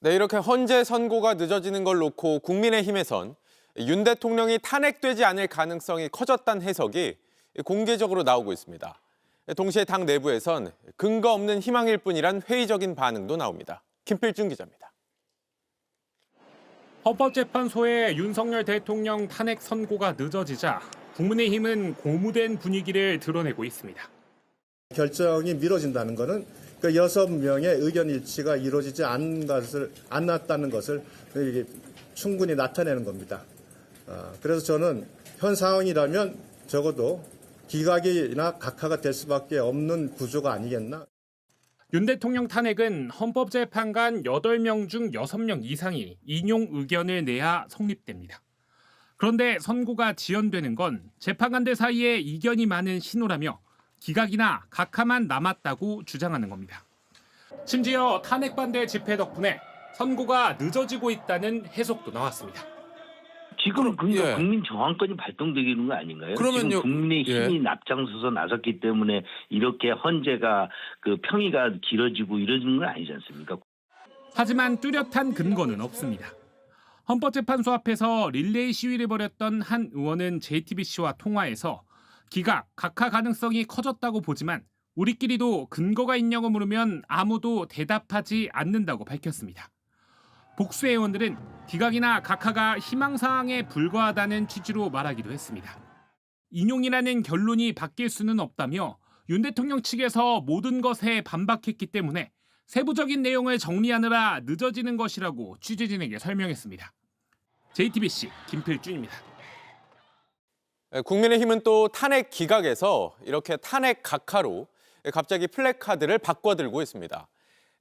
네, 이렇게 헌재 선고가 늦어지는 걸 놓고 국민의힘에선 윤 대통령이 탄핵되지 않을 가능성이 커졌다는 해석이 공개적으로 나오고 있습니다. 동시에 당 내부에선 근거 없는 희망일 뿐이란 회의적인 반응도 나옵니다. 김필중 기자입니다. 헌법재판소의 윤석열 대통령 탄핵 선고가 늦어지자 국민의힘은 고무된 분위기를 드러내고 있습니다. 결정이 미뤄진다는 것은 그 6명의 의견 일치가 이루어지지 않았다는 것을 충분히 나타내는 겁니다. 그래서 저는 현 상황이라면 적어도 기각이나 각하가 될 수밖에 없는 구조가 아니겠나. 윤 대통령 탄핵은 헌법재판관 8명 중 6명 이상이 인용 의견을 내야 성립됩니다. 그런데 선고가 지연되는 건 재판관들 사이에 이견이 많은 신호라며 기각이나 각하만 남았다고 주장하는 겁니다. 심지어 탄핵 반대 집회 덕분에 선고가 늦어지고 있다는 해석도 나왔습니다. 지금 국민 저항권이 발동되는 거 아닌가요? 그러면요. 지금 국민의 힘이 앞장서서 나섰기 때문에 이렇게 헌재가 평의가 길어지고 이러는 건 아니지 않습니까? 하지만 뚜렷한 근거는 없습니다. 헌법재판소 앞에서 릴레이 시위를 벌였던 한 의원은 JTBC와 통화에서 기각, 각하 가능성이 커졌다고 보지만 우리끼리도 근거가 있냐고 물으면 아무도 대답하지 않는다고 밝혔습니다. 복수의 의원들은 기각이나 각하가 희망사항에 불과하다는 취지로 말하기도 했습니다. 인용이라는 결론이 바뀔 수는 없다며 윤 대통령 측에서 모든 것에 반박했기 때문에 세부적인 내용을 정리하느라 늦어지는 것이라고 취재진에게 설명했습니다. JTBC 김필준입니다. 국민의힘은 또 탄핵 기각에서 이렇게 탄핵 각하로 갑자기 플래카드를 바꿔들고 있습니다.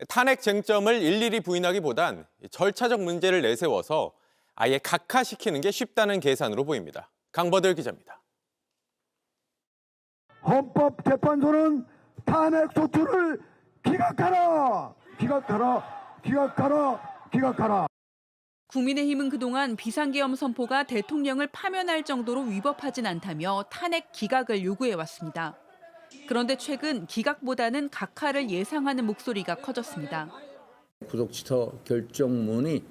탄핵 쟁점을 일일이 부인하기보단 절차적 문제를 내세워서 아예 각하시키는 게 쉽다는 계산으로 보입니다. 강버들 기자입니다. 헌법재판소는 탄핵 소추를 기각하라! 기각하라! 기각하라! 기각하라! 국민의힘은 그동안 비상계엄 선포가 대통령을 파면할 정도로 위법하진 않다며 탄핵 기각을 요구해왔습니다. 그런데 최근 기각보다는 각하를 예상하는 목소리가 커졌습니다. 구속처 결정문이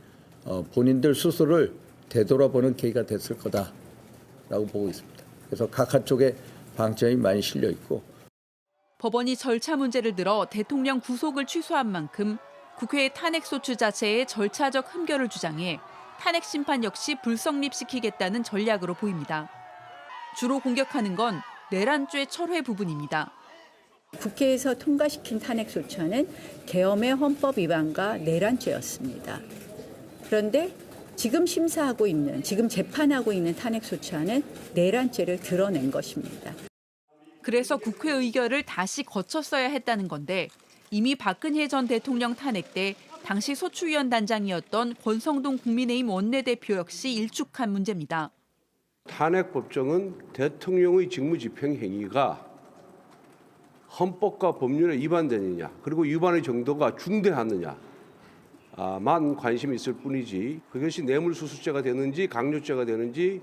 본인들 스스로를 되돌아보는 계기가 됐을 거다라고 보고 있습니다. 그래서 각하 쪽에 방점이 많이 실려 있고. 법원이 절차 문제를 들어 대통령 구속을 취소한 만큼 국회의 탄핵소추 자체에 절차적 흠결을 주장해 탄핵 심판 역시 불성립시키겠다는 전략으로 보입니다. 주로 공격하는 건 내란죄 철회 부분입니다. 국회에서 통과시킨 탄핵소추안은 계엄의 헌법 위반과 내란죄였습니다. 그런데 지금 심사하고 있는, 지금 재판하고 있는 탄핵소추안은 내란죄를 드러낸 것입니다. 그래서 국회 의결을 다시 거쳤어야 했다는 건데 이미 박근혜 전 대통령 탄핵 때 당시 소추위원 단장이었던 권성동 국민의힘 원내대표 역시 일축한 문제입니다. 탄핵 법정은 대통령의 직무집행 행위가 헌법과 법률에 위반되느냐, 그리고 위반의 정도가 중대하느냐만 관심이 있을 뿐이지 그것이 뇌물수수죄가 되는지 강요죄가 되는지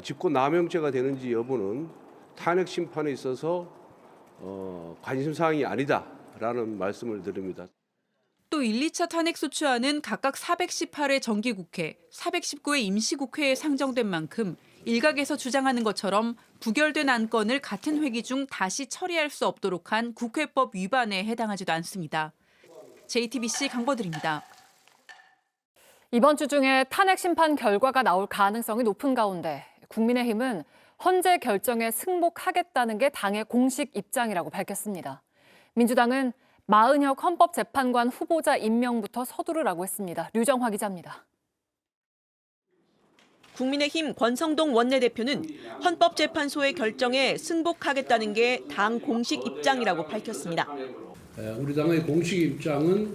직권남용죄가 되는지 여부는 탄핵 심판에 있어서 관심사항이 아니다라는 말씀을 드립니다. 또 1, 2차 탄핵소추안은 각각 418회 정기국회, 419회 임시국회에 상정된 만큼 일각에서 주장하는 것처럼 부결된 안건을 같은 회기 중 다시 처리할 수 없도록 한 국회법 위반에 해당하지도 않습니다. JTBC 강버들입니다. 이번 주 중에 탄핵 심판 결과가 나올 가능성이 높은 가운데 국민의힘은 헌재 결정에 승복하겠다는 게 당의 공식 입장이라고 밝혔습니다. 민주당은 마은혁 헌법재판관 후보자 임명부터 서두르라고 했습니다. 류정화 기자입니다. 국민의힘 권성동 원내대표는 헌법재판소의 결정에 승복하겠다는 게 당 공식 입장이라고 밝혔습니다. 우리 당의 공식 입장은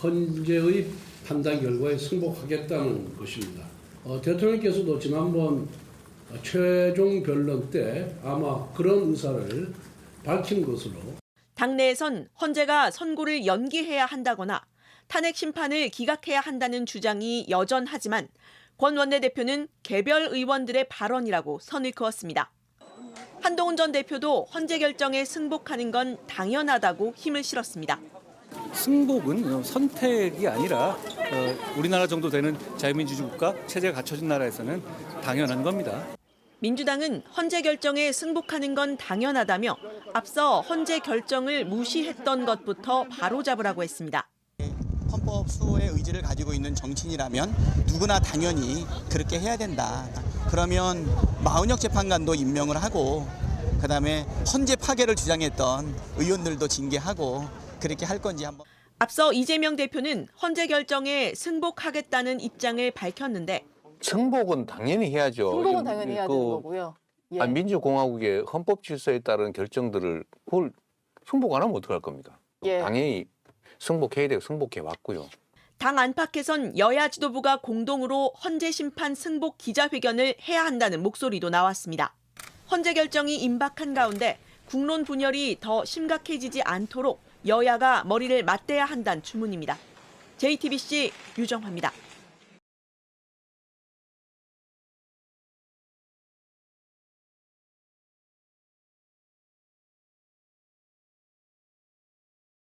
헌재의 판단 결과에 승복하겠다는 것입니다. 대통령께서도 지난번 최종 변론 때 아마 그런 의사를 밝힌 것으로 당내에선 헌재가 선고를 연기해야 한다거나 탄핵 심판을 기각해야 한다는 주장이 여전하지만 권 원내대표는 개별 의원들의 발언이라고 선을 그었습니다. 한동훈 전 대표도 헌재 결정에 승복하는 건 당연하다고 힘을 실었습니다. 승복은 선택이 아니라 우리나라 정도 되는 자유민주주의 국가 체제가 갖춰진 나라에서는 당연한 겁니다. 민주당은 헌재 결정에 승복하는 건 당연하다며 앞서 헌재 결정을 무시했던 것부터 바로잡으라고 했습니다. 헌법 수호의 의지를 가지고 있는 정치인이라면 누구나 당연히 그렇게 해야 된다. 그러면 마은혁 재판관도 임명을 하고 그다음에 헌재 파괴를 주장했던 의원들도 징계하고 그렇게 할 건지 한번. 앞서 이재명 대표는 헌재 결정에 승복하겠다는 입장을 밝혔는데 승복은 당연히 해야죠. 승복은 당연히 해야 되는 거고요. 예. 민주공화국의 헌법 질서에 따른 결정들을 그걸 승복 안 하면 어떡할 겁니까? 예. 당연히 승복해야 되고 승복해 왔고요. 당 안팎에선 여야 지도부가 공동으로 헌재 심판 승복 기자회견을 해야 한다는 목소리도 나왔습니다. 헌재 결정이 임박한 가운데 국론 분열이 더 심각해지지 않도록 여야가 머리를 맞대야 한다는 주문입니다. JTBC 유정화입니다.